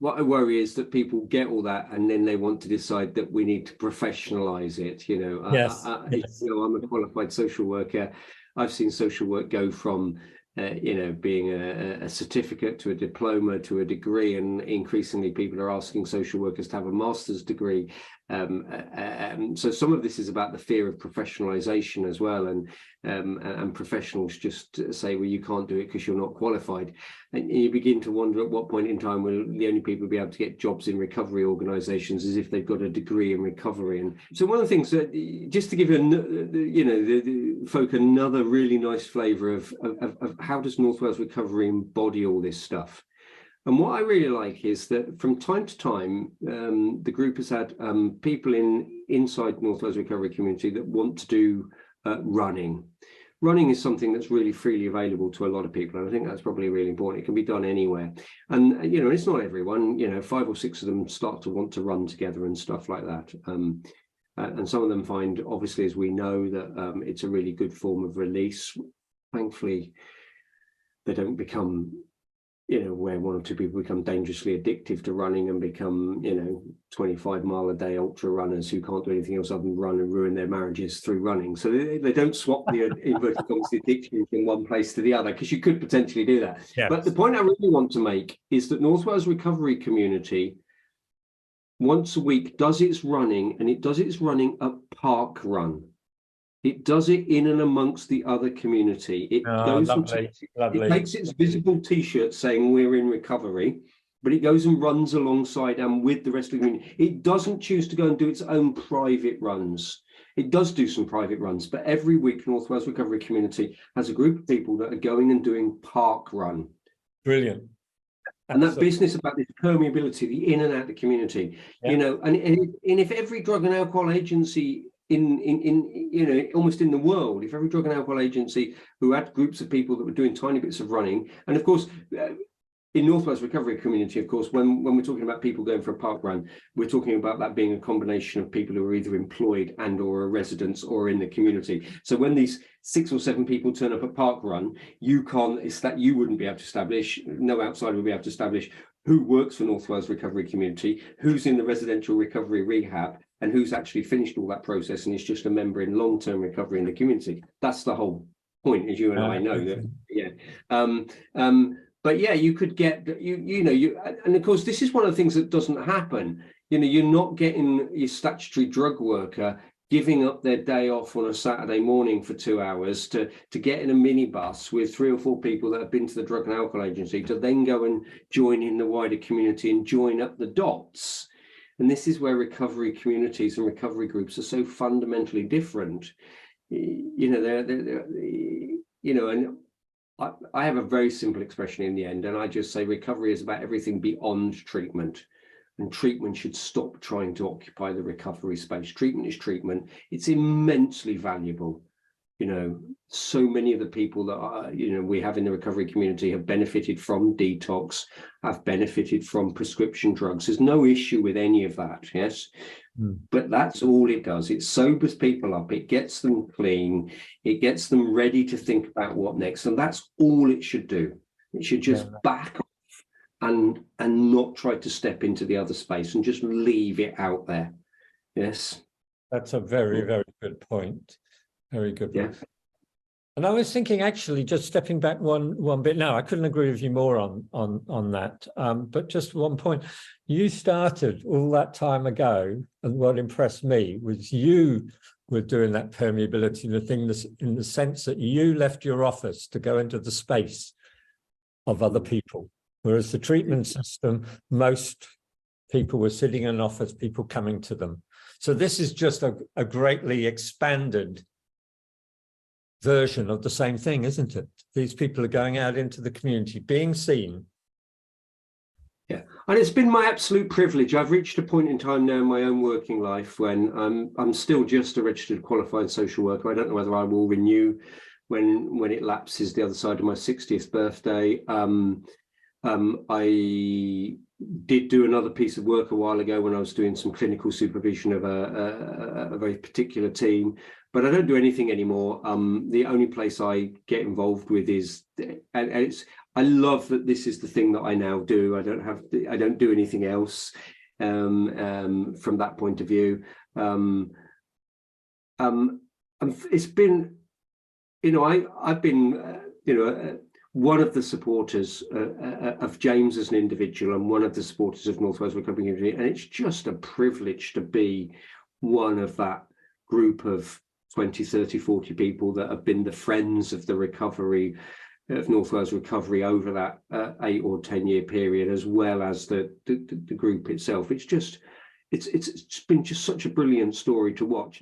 what I worry is that people get all that and then they want to decide that we need to professionalize it. Yes. I'm a qualified social worker. I've seen social work go from being a certificate to a diploma to a degree, and increasingly people are asking social workers to have a master's degree. So some of this is about the fear of professionalisation as well, and professionals just say, well, you can't do it because you're not qualified, and you begin to wonder at what point in time will the only people be able to get jobs in recovery organisations is if they've got a degree in recovery. And so one of the things that, just to give the folk another really nice flavour of how does North Wales Recovery embody all this stuff. And what I really like is that from time to time, the group has had people inside North Wales Recovery community that want to do running. Running is something that's really freely available to a lot of people, and I think that's probably really important. It can be done anywhere, and it's not everyone. 5 or 6 of them start to want to run together and stuff like that. And some of them find, obviously, as we know, that it's a really good form of release. Thankfully, they don't become, where 1 or 2 people become dangerously addictive to running and become, 25-mile-a-day ultra runners who can't do anything else other than run and ruin their marriages through running. So they don't swap the inverted commas addiction from one place to the other, because you could potentially do that. Yes. But the point I really want to make is that North Wales Recovery Community once a week does its running, and it does its running at park run. It does it in and amongst the other community. It goes lovely. It takes its visible T-shirt saying we're in recovery, but it goes and runs alongside and with the rest of the community. It doesn't choose to go and do its own private runs. It does do some private runs, but every week North Wales Recovery Community has a group of people that are going and doing park run. Brilliant. And that business about this permeability, the in and out of the community, and if every drug and alcohol agency almost in the world, if every drug and alcohol agency who had groups of people that were doing tiny bits of running, and of course in North Wales Recovery Community, of course, when we're talking about people going for a park run, we're talking about that being a combination of people who are either employed and or are residents or in the community. So when these 6 or 7 people turn up at park run, you wouldn't be able to establish, no outsider would be able to establish who works for North Wales Recovery Community, who's in the residential recovery rehab, and who's actually finished all that process and is just a member in long-term recovery in the community. That's the whole point, as you and I know. But yeah, you could get, and of course, this is one of the things that doesn't happen. You're not getting your statutory drug worker giving up their day off on a Saturday morning for 2 hours to get in a minibus with 3 or 4 people that have been to the drug and alcohol agency to then go and join in the wider community and join up the dots. And this is where recovery communities and recovery groups are so fundamentally different. And I have a very simple expression in the end, and I just say recovery is about everything beyond treatment. And treatment should stop trying to occupy the recovery space. Treatment is treatment. It's immensely valuable. So many of the people that we have in the recovery community have benefited from detox, have benefited from prescription drugs. There's no issue with any of that, yes? But that's all it does. It sobers people up. It gets them clean. It gets them ready to think about what next. And that's all it should do. It should just back off and not try to step into the other space and just leave it out there. Yes. That's a very, very good point. Very good. Yeah. And I was thinking, actually, just stepping back one bit now, I couldn't agree with you more on that. But just one point, you started all that time ago, and what impressed me was you were doing that permeability, the thing in the sense that you left your office to go into the space of other people, whereas the treatment system, most people were sitting in an office, people coming to them. So this is just a greatly expanded version of the same thing, isn't it? These people are going out into the community, being seen. Yeah, and it's been my absolute privilege. I've reached a point in time now in my own working life when I'm still just a registered qualified social worker. I don't know whether I will renew when it lapses the other side of my 60th birthday. I did do another piece of work a while ago when I was doing some clinical supervision of a very particular team, but I don't do anything anymore. The only place I get involved with is, and I love that this is the thing that I now do. I don't do anything else from that point of view. It's been, I've been, one of the supporters of James as an individual and one of the supporters of North Wales Recovery Community, and it's just a privilege to be one of that group of 20, 30, 40 people that have been the friends of the recovery of North Wales Recovery over that 8 or 10 year period, as well as the group itself. It's been just such a brilliant story to watch.